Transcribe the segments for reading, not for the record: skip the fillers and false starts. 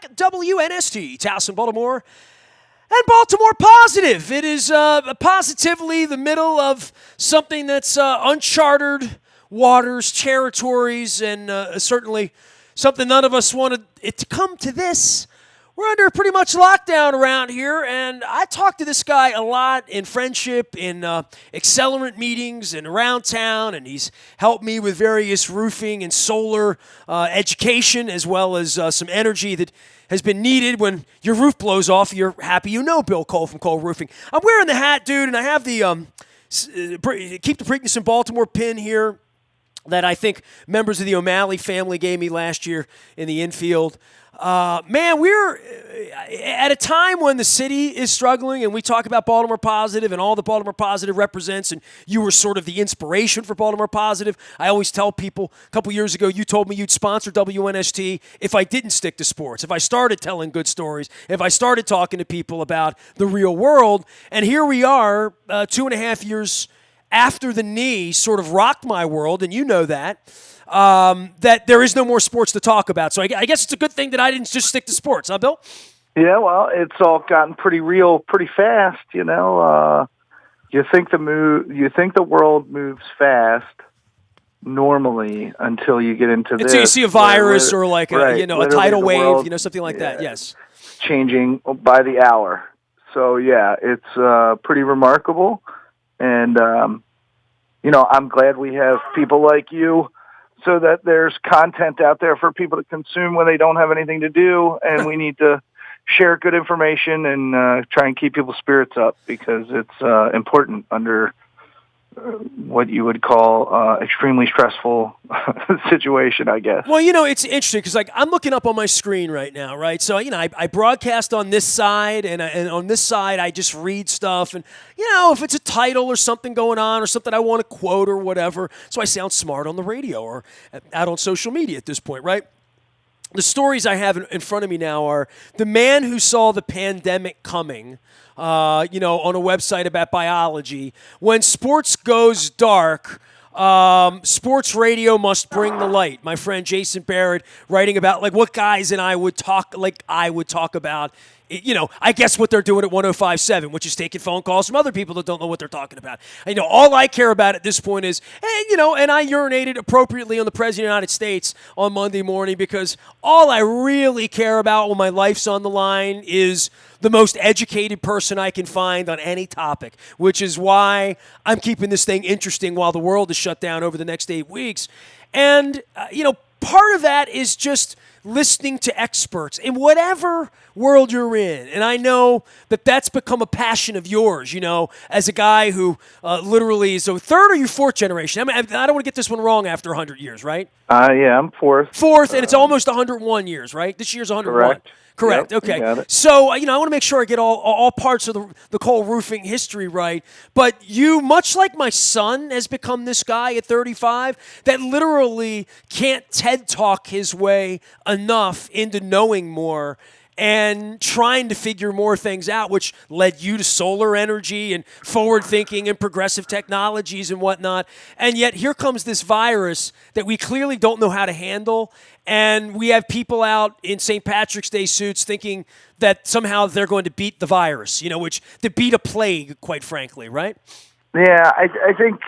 back. WNST, Towson, Baltimore, and Baltimore Positive. It is positively the middle of something that's uncharted waters, territories, and certainly something none of us wanted it to come to this. We're under pretty much lockdown around here, and I talk to this guy a lot in friendship, in accelerant meetings, and around town, and he's helped me with various roofing and solar education, as well as some energy that has been needed when your roof blows off. You're happy you know Bill Cole from Cole Roofing. I'm wearing the hat, dude, and I have the Keep the Preakness in Baltimore pin here that I think members of the O'Malley family gave me last year in the infield. Man, we're at a time when the city is struggling, and we talk about Baltimore Positive and all the Baltimore Positive represents, and you were sort of the inspiration for Baltimore Positive. I always tell people, a couple years ago, you told me you'd sponsor WNST if I didn't stick to sports, if I started telling good stories, if I started talking to people about the real world. And here we are, 2.5 years after the knee sort of rocked my world, and you know that. That there is no more sports to talk about. So I guess it's a good thing that I didn't just stick to sports, huh, Bill? Yeah, well, it's all gotten pretty real pretty fast, you know. You think the world moves fast normally until you get into this. Until you see a virus or like a tidal wave, world, something like that. Yes. Changing by the hour. So yeah, it's pretty remarkable. And I'm glad we have people like you, so that there's content out there for people to consume when they don't have anything to do, and we need to share good information and try and keep people's spirits up, because it's important under what you would call extremely stressful situation, I guess. Well, it's interesting because I'm looking up on my screen right now, right? So, I broadcast on this side, and on this side I just read stuff, and, if it's a title or something going on or something I want to quote or whatever, so I sound smart on the radio or out on social media at this point, right? The stories I have in front of me now are the man who saw the pandemic coming, on a website about biology. When sports goes dark, sports radio must bring the light. My friend Jason Barrett writing about what guys and I would talk about. I guess what they're doing at 105.7, which is taking phone calls from other people that don't know what they're talking about. All I care about at this point is, and I urinated appropriately on the President of the United States on Monday morning, because all I really care about when my life's on the line is the most educated person I can find on any topic, which is why I'm keeping this thing interesting while the world is shut down over the next 8 weeks. And, part of that is just listening to experts in whatever world you're in. And I know that that's become a passion of yours, as a guy who literally is a third or your fourth generation. I don't want to get this one wrong after 100 years, right? Yeah, I'm fourth. Fourth, and it's almost 101 years, right? This year's 101. Correct. Yep, okay. So, I want to make sure I get all parts of the Cole Roofing history right. But you, much like my son, has become this guy at 35 that literally can't TED Talk his way enough into knowing more and trying to figure more things out, which led you to solar energy and forward thinking and progressive technologies and whatnot. And yet here comes this virus that we clearly don't know how to handle. And we have people out in St. Patrick's Day suits thinking that somehow they're going to beat the virus, which to beat a plague, quite frankly, right? Yeah, I think,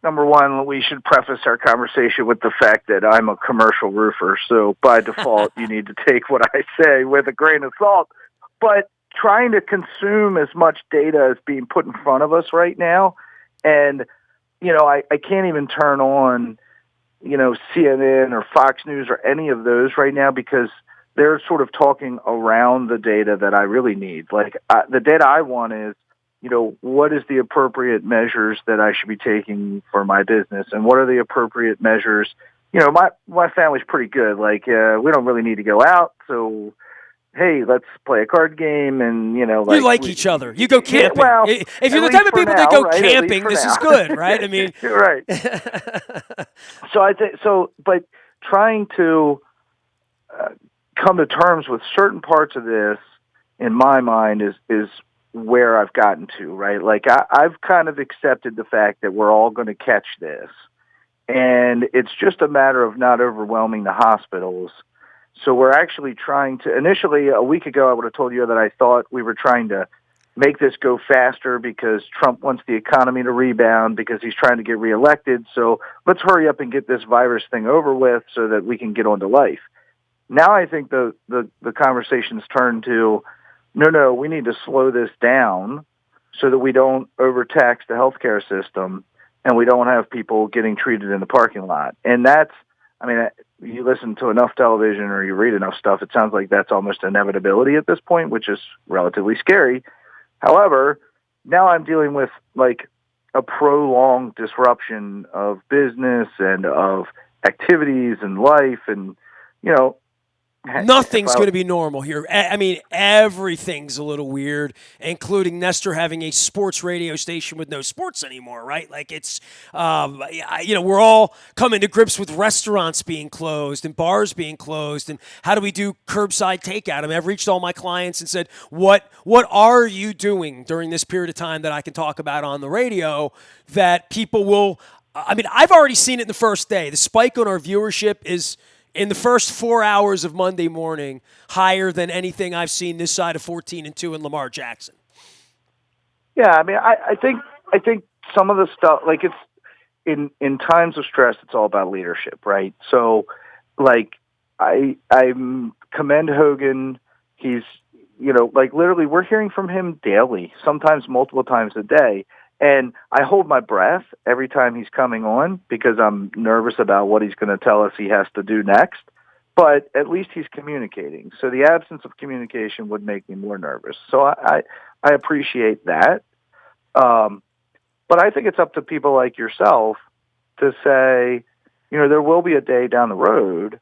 number one, we should preface our conversation with the fact that I'm a commercial roofer, so by default, you need to take what I say with a grain of salt. But trying to consume as much data as being put in front of us right now, and, I can't even turn on, CNN or Fox News or any of those right now, because they're sort of talking around the data that I really need. The data I want is, what is the appropriate measures that I should be taking for my business, and what are the appropriate measures? My family's pretty good. We don't really need to go out, so hey, let's play a card game, and you like each other. You go camping. Yeah, well, if you're the type of people that go camping, this is good, right? I mean, you're right. So I think so, but trying to come to terms with certain parts of this, in my mind, is where I've gotten to, right? I've kind of accepted the fact that we're all going to catch this, and it's just a matter of not overwhelming the hospitals So we're actually trying to, initially a week ago, I would have told you that I thought we were trying to make this go faster because Trump wants the economy to rebound because he's trying to get reelected. So let's hurry up and get this virus thing over with so that we can get on to life. Now I think the conversation's turned to, no, we need to slow this down so that we don't overtax the healthcare system and we don't have people getting treated in the parking lot. And that's, I mean, you listen to enough television or you read enough stuff, it sounds like that's almost inevitability at this point, which is relatively scary. However, now I'm dealing with like a prolonged disruption of business and of activities and life. And, you know, Nothing's going to be normal here. I mean, everything's a little weird, including Nestor having a sports radio station with no sports anymore, right? Like it's, we're all coming to grips with restaurants being closed and bars being closed, and how do we do curbside takeout? I mean, I've reached all my clients and said, what are you doing during this period of time that I can talk about on the radio that people will? I mean, I've already seen it in the first day. The spike on our viewership is, in the first 4 hours of Monday morning, higher than anything I've seen this side of 14-2 in Lamar Jackson. Yeah, I mean, I think some of the stuff, like it's in times of stress, it's all about leadership, right? So, like, I commend Hogan. He's, like literally, we're hearing from him daily, sometimes multiple times a day. And I hold my breath every time he's coming on because I'm nervous about what he's going to tell us he has to do next. But at least he's communicating. So the absence of communication would make me more nervous. So I appreciate that. But I think it's up to people like yourself to say, there will be a day down the road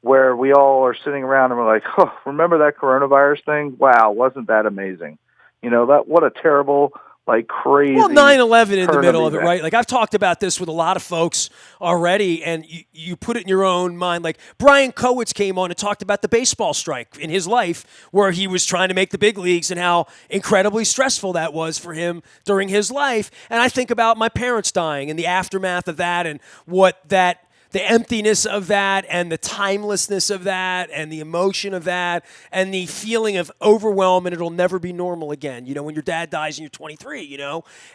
where we all are sitting around and we're like, oh, remember that coronavirus thing? Wow, wasn't that amazing? What a terrible, like crazy. Well, 9/11 in the middle of it, event. right? Like I've talked about this with a lot of folks already, and you put it in your own mind. Like Brian Kowitz came on and talked about the baseball strike in his life where he was trying to make the big leagues and how incredibly stressful that was for him during his life. And I think about my parents dying and the aftermath of that and the emptiness of that and the timelessness of that and the emotion of that and the feeling of overwhelm and it'll never be normal again, when your dad dies and you're 23,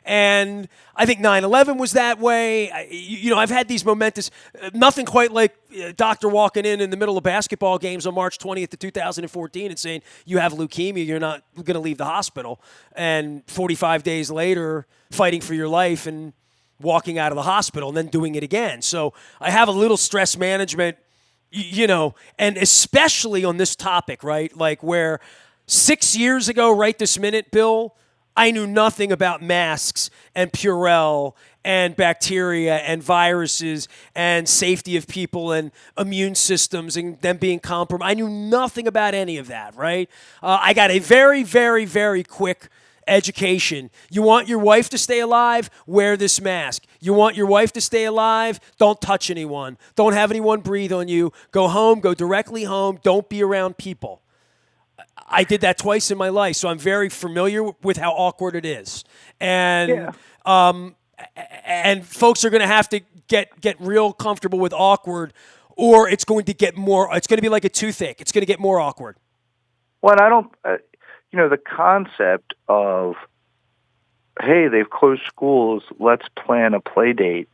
And I think 9/11 was that way. I've had these momentous, nothing quite like doctor walking in the middle of basketball games on March 20th of 2014 and saying, you have leukemia, you're not going to leave the hospital. And 45 days later, fighting for your life and walking out of the hospital and then doing it again. So I have a little stress management, and especially on this topic, right? Like where 6 years ago, right this minute, Bill, I knew nothing about masks and Purell and bacteria and viruses and safety of people and immune systems and them being compromised. I knew nothing about any of that, right? I got a very, very, very quick education. You want your wife to stay alive? Wear this mask. You want your wife to stay alive? Don't touch anyone. Don't have anyone breathe on you. Go home. Go directly home. Don't be around people. I did that twice in my life, so I'm very familiar with how awkward it is. And and folks are going to have to get real comfortable with awkward, or it's going to get more. It's going to be like a toothache. It's going to get more awkward. Well, I don't. The concept of, hey, they've closed schools, let's plan a play date,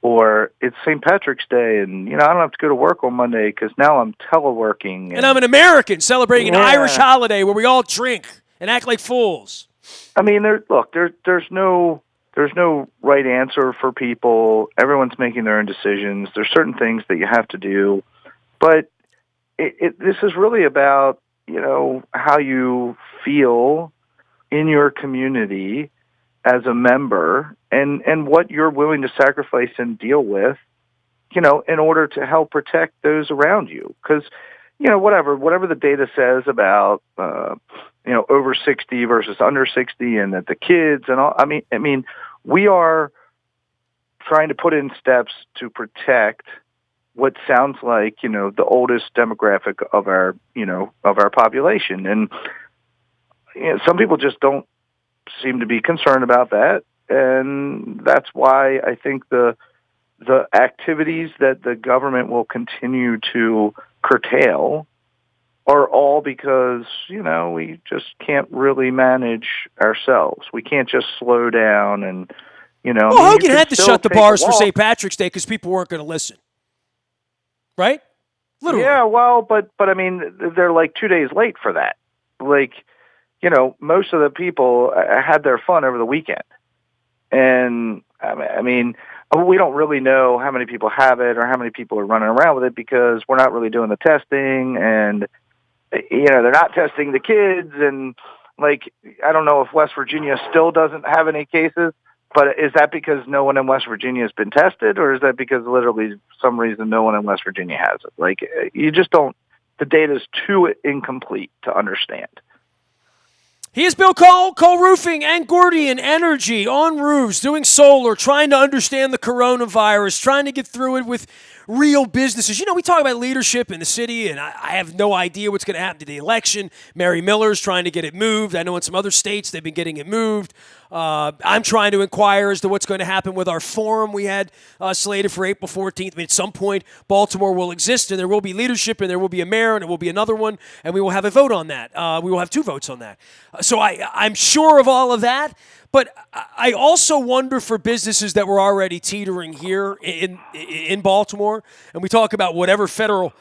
or it's St. Patrick's Day, and, I don't have to go to work on Monday because now I'm teleworking. And I'm an American celebrating an Irish holiday where we all drink and act like fools. I mean, there's no right answer for people. Everyone's making their own decisions. There's certain things that you have to do, but this is really about, how you feel in your community as a member and what you're willing to sacrifice and deal with, in order to help protect those around you. Because, whatever the data says about, over 60 versus under 60 and that the kids and all, I mean, we are trying to put in steps to protect what sounds like, the oldest demographic of our population. And some people just don't seem to be concerned about that. And that's why I think the activities that the government will continue to curtail are all because, we just can't really manage ourselves. We can't just slow down and, Well, you Hogan can had to still shut the take a bars for St. walk. Patrick's Day because people weren't going to listen, right? Literally. Yeah, well, but I mean, they're like 2 days late for that. Like, most of the people had their fun over the weekend. And I mean, we don't really know how many people have it or how many people are running around with it because we're not really doing the testing, and they're not testing the kids. And like, I don't know if West Virginia still doesn't have any cases, but is that because no one in West Virginia has been tested, or is that because literally some reason no one in West Virginia has it? Like, you just don't. The data is too incomplete to understand. He is Bill Cole Roofing and Gordian Energy on roofs, doing solar, trying to understand the coronavirus, trying to get through it with real businesses. We talk about leadership in the city, and I have no idea what's going to happen to the election. Mary Miller's trying to get it moved. I know in some other states they've been getting it moved. I'm trying to inquire as to what's going to happen with our forum we had slated for April 14th. I mean, at some point, Baltimore will exist, and there will be leadership, and there will be a mayor, and there will be another one, and we will have a vote on that. We will have 2 votes on that. So I'm sure of all of that. But I also wonder for businesses that were already teetering here in Baltimore, and we talk about whatever federal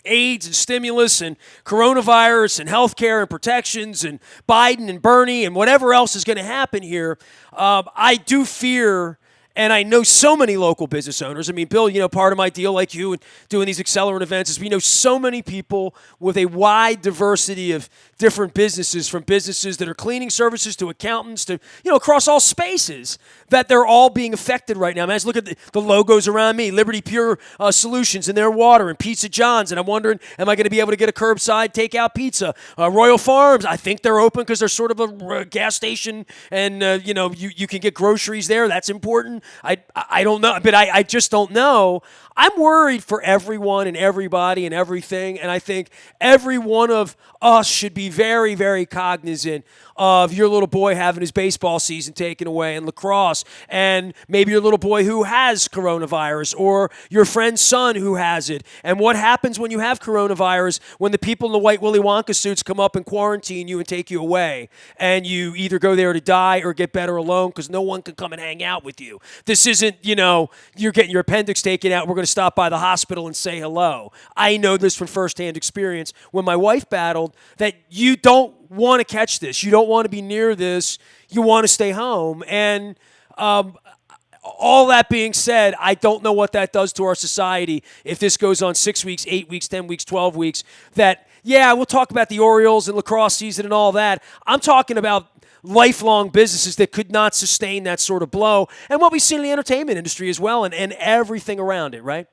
AIDS and stimulus and coronavirus and healthcare and protections and Biden and Bernie and whatever else is going to happen here, I do fear. And I know so many local business owners. I mean, Bill, part of my deal, like you, and doing these accelerant events is we know so many people with a wide diversity of different businesses, from businesses that are cleaning services to accountants to, across all spaces, that they're all being affected right now. I mean, I just look at the logos around me, Liberty Pure Solutions and their water, and Pizza John's, and I'm wondering, am I going to be able to get a curbside takeout pizza? Royal Farms, I think they're open because they're sort of a gas station, and, you can get groceries there. That's important. I don't know, but I just don't know. I'm worried for everyone and everybody and everything, and I think every one of us should be very, very cognizant of your little boy having his baseball season taken away, and lacrosse, and maybe your little boy who has coronavirus, or your friend's son who has it, and what happens when you have coronavirus when the people in the white Willy Wonka suits come up and quarantine you and take you away, and you either go there to die or get better alone because no one can come and hang out with you. This isn't, you're getting your appendix taken out, we're going to stop by the hospital and say hello. I know this from firsthand experience when my wife battled, that you don't want to catch this. You don't want to be near this. You want to stay home. And all that being said, I don't know what that does to our society if this goes on 6 weeks, 8 weeks, 10 weeks, 12 weeks. That, yeah, we'll talk about the Orioles and lacrosse season and all that. I'm talking about lifelong businesses that could not sustain that sort of blow, and what we see in the entertainment industry as well, and everything around it, right?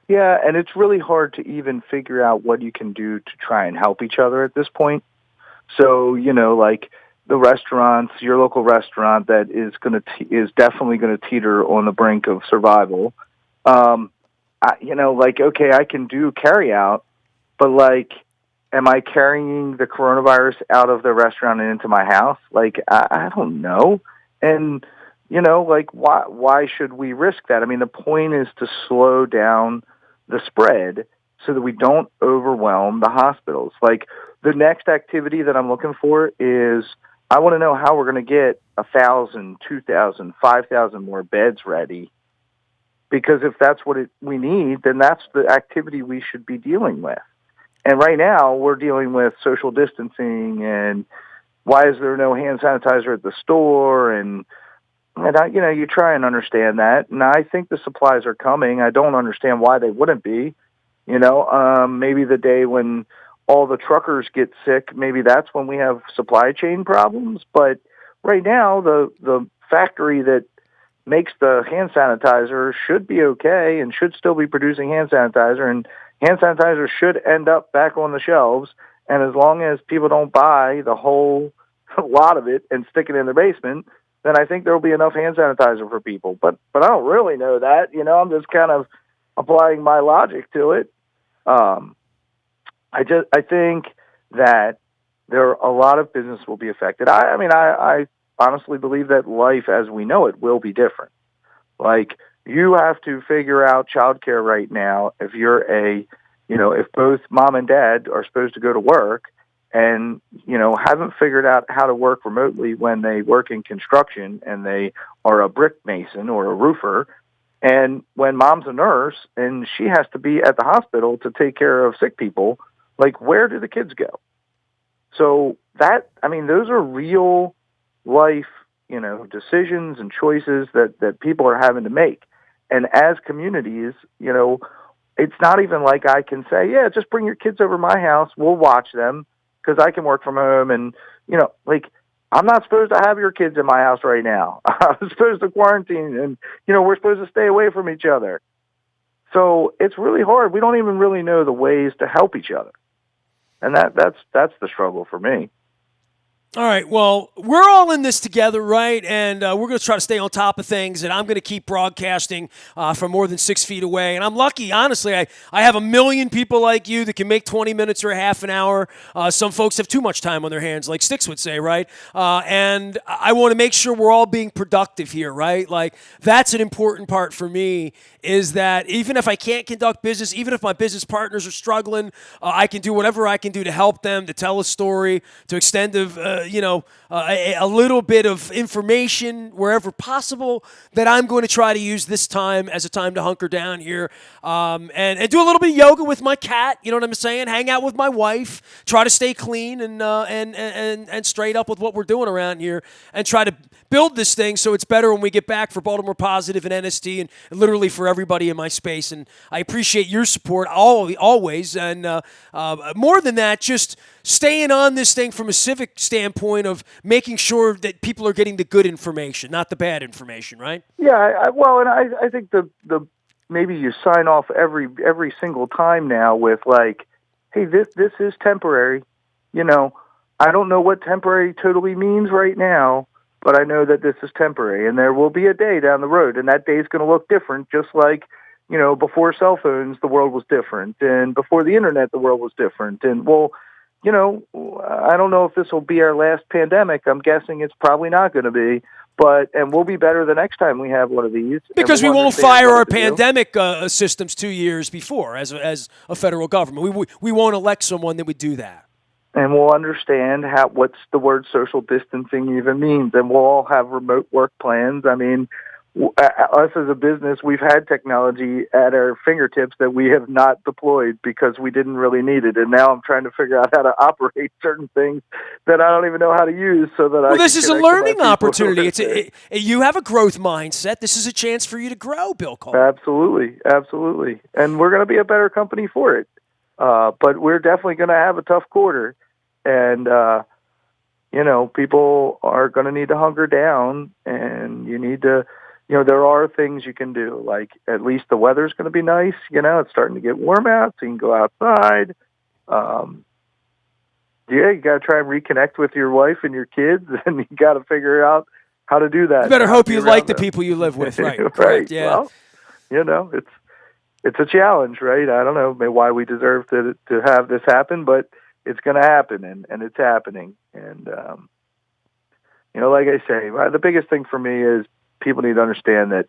Yeah, and it's really hard to even figure out what you can do to try and help each other at this point. So, like the restaurants, your local restaurant that is definitely going to teeter on the brink of survival. Okay, I can do carry out, but like, am I carrying the coronavirus out of the restaurant and into my house? Like, I don't know. And, why should we risk that? I mean, the point is to slow down the spread so that we don't overwhelm the hospitals. Like, the next activity that I'm looking for is, I want to know how we're going to get 1,000, 2,000, 5,000 more beds ready. Because if that's what we need, then that's the activity we should be dealing with. And right now, we're dealing with social distancing, and why is there no hand sanitizer at the store? And you try and understand that. And I think the supplies are coming. I don't understand why they wouldn't be. Maybe the day when all the truckers get sick, maybe that's when we have supply chain problems. But right now, the factory that makes the hand sanitizer should be okay and should still be producing hand sanitizer, and hand sanitizer should end up back on the shelves. And as long as people don't buy the whole lot of it and stick it in their basement, then I think there will be enough hand sanitizer for people. But I don't really know that. I'm just kind of applying my logic to it. I think that there are a lot of businesses will be affected. I honestly believe that life as we know it will be different. Like, you have to figure out childcare right now if you're a if both mom and dad are supposed to go to work and, haven't figured out how to work remotely when they work in construction and they are a brick mason or a roofer, and when mom's a nurse and she has to be at the hospital to take care of sick people, like, where do the kids go? So those are real life, decisions and choices that people are having to make. And as communities, it's not even like I can say, yeah, just bring your kids over to my house. We'll watch them because I can work from home. And, I'm not supposed to have your kids in my house right now. I'm supposed to quarantine and, we're supposed to stay away from each other. So it's really hard. We don't even really know the ways to help each other. And that's the struggle for me. All right, well, we're all in this together, right? And we're going to try to stay on top of things, and I'm going to keep broadcasting from more than 6 feet away. And I'm lucky, honestly, I have a million people like you that can make 20 minutes or a half an hour. Some folks have too much time on their hands, like Sticks would say, right? And I want to make sure we're all being productive here, right? Like, that's an important part for me, is that even if I can't conduct business, even if my business partners are struggling, I can do whatever I can do to help them, to tell a story, to extend a little bit of information wherever possible, that I'm going to try to use this time as a time to hunker down here and do a little bit of yoga with my cat. You know what I'm saying? Hang out with my wife, try to stay clean and straight up with what we're doing around here, and try to build this thing so it's better when we get back for Baltimore Positive and NST and literally for everybody in my space. And I appreciate your support always. And more than that, just staying on this thing from a civic standpoint of making sure that people are getting the good information, not the bad information, right? Yeah, I think the maybe you sign off every single time now with like, hey, this is temporary. I don't know what temporary totally means right now, but I know that this is temporary, and there will be a day down the road, and that day is going to look different, just like, before cell phones, the world was different, and before the internet, the world was different. And, I don't know if this will be our last pandemic. I'm guessing it's probably not going to be, and we'll be better the next time we have one of these. Because we won't fire our pandemic systems 2 years before as a federal government. We won't elect someone that would do that. And we'll understand what's the word social distancing even means, and we'll all have remote work plans. I mean, us as a business, we've had technology at our fingertips that we have not deployed because we didn't really need it. And now I'm trying to figure out how to operate certain things that I don't even know how to use so that Well, this is a learning opportunity. You have a growth mindset. This is a chance for you to grow, Bill Cole. Absolutely. Absolutely. And we're going to be a better company for it. But we're definitely going to have a tough quarter. And, people are going to need to hunker down, and you need to, there are things you can do. Like, at least the weather's going to be nice. It's starting to get warm out, so you can go outside. You got to try and reconnect with your wife and your kids, and you got to figure out how to do that. You better hope you like the people you live with, right? Right. Correct, yeah. Well, it's a challenge, right? I don't know why we deserve to have this happen, but it's going to happen, and it's happening. And, like I say, the biggest thing for me is people need to understand that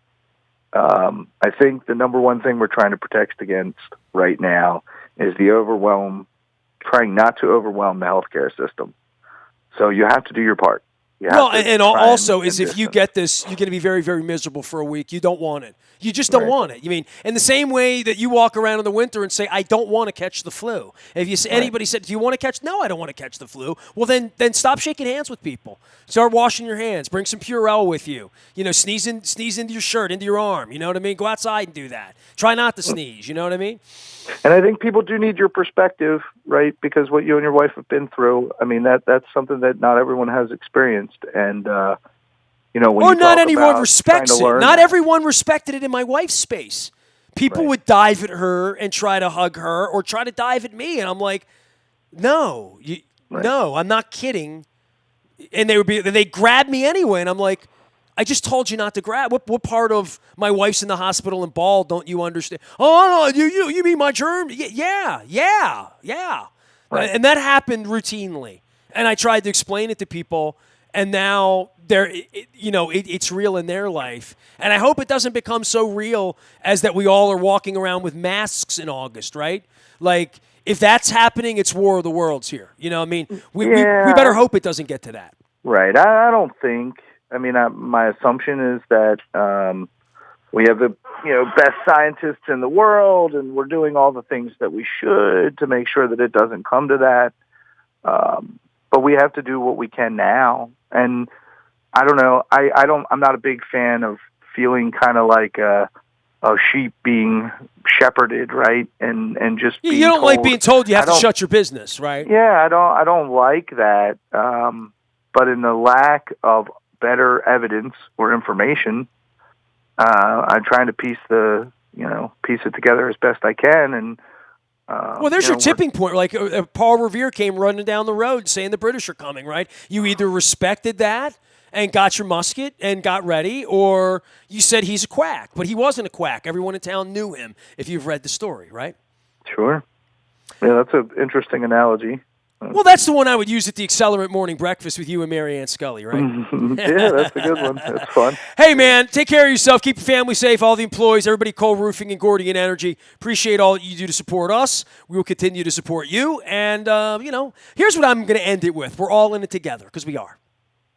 I think the number one thing we're trying to protect against right now is the overwhelm, trying not to overwhelm the healthcare system. So you have to do your part. And also is if you get this, you're going to be very, very miserable for a week. You don't want it. You just don't want it. You mean, in the same way that you walk around in the winter and say, I don't want to catch the flu. If anybody said, do you want to catch? No, I don't want to catch the flu. Well, then stop shaking hands with people. Start washing your hands. Bring some Purell with you. Sneeze into your shirt, into your arm. You know what I mean? Go outside and do that. Try not to sneeze. You know what I mean? And I think people do need your perspective, right? Because what you and your wife have been through, I mean, that's something that not everyone has experienced. And, when not anyone respects it. Not everyone respected it in my wife's space. People would dive at her and try to hug her or try to dive at me. And I'm like, no, no, I'm not kidding. And they grab me anyway. And I'm like, I just told you not to grab. What part of my wife's in the hospital and bald don't you understand? Oh, no, you mean my germ? Yeah. Right. And that happened routinely. And I tried to explain it to people, and now it's real in their life. And I hope it doesn't become so real as that we all are walking around with masks in August, right? Like, if that's happening, it's War of the Worlds here. You know what I mean? We better hope it doesn't get to that. Right. I don't think. I mean, my assumption is that we have the best scientists in the world, and we're doing all the things that we should to make sure that it doesn't come to that. But we have to do what we can now. And I don't know. I'm not a big fan of feeling kind of like a sheep being shepherded, right? And just being you don't told, like being told you have to shut your business, right? Yeah, I don't like that. But in the lack of better evidence or information, I'm trying to piece it together as best I can. And well, there's your tipping point. Like Paul Revere came running down the road saying the British are coming, right? You either respected that and got your musket and got ready, or you said he's a quack. But he wasn't a quack. Everyone in town knew him, if you've read the story, right? Sure. Yeah, that's an interesting analogy. Well, that's the one I would use at the Accelerant Morning Breakfast with you and Marianne Scully, right? Yeah, that's a good one. That's fun. Hey, man, take care of yourself. Keep your family safe, all the employees, everybody, Cole Roofing and Gordian Energy. Appreciate all that you do to support us. We will continue to support you. And, here's what I'm going to end it with. We're all in it together, because we are.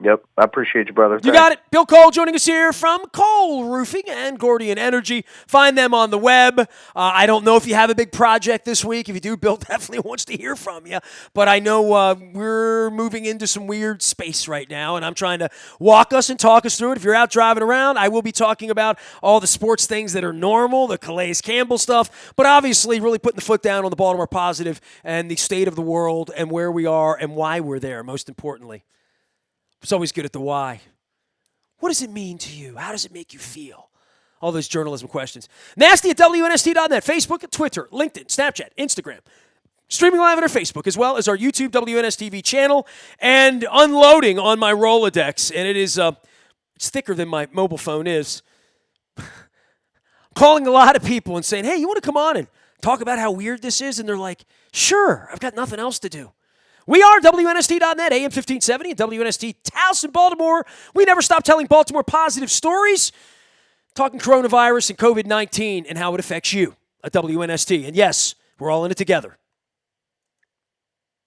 Yep, I appreciate you, brother. You got it. Bill Cole joining us here from Cole Roofing and Gordian Energy. Find them on the web. I don't know if you have a big project this week. If you do, Bill definitely wants to hear from you. But I know we're moving into some weird space right now, and I'm trying to walk us and talk us through it. If you're out driving around, I will be talking about all the sports things that are normal, the Calais Campbell stuff, but obviously really putting the foot down on the Baltimore Positive and the state of the world and where we are and why we're there, most importantly. It's always good at the why. What does it mean to you? How does it make you feel? All those journalism questions. Nasty at WNST.net, Facebook, Twitter, LinkedIn, Snapchat, Instagram. Streaming live on our Facebook, as well as our YouTube WNSTV channel, and unloading on my Rolodex. And it is it's thicker than my mobile phone is. Calling a lot of people and saying, hey, you want to come on and talk about how weird this is? And they're like, sure, I've got nothing else to do. We are WNST.net, AM 1570, and WNST Towson, Baltimore. We never stop telling Baltimore positive stories, talking coronavirus and COVID-19 and how it affects you at WNST. And yes, we're all in it together.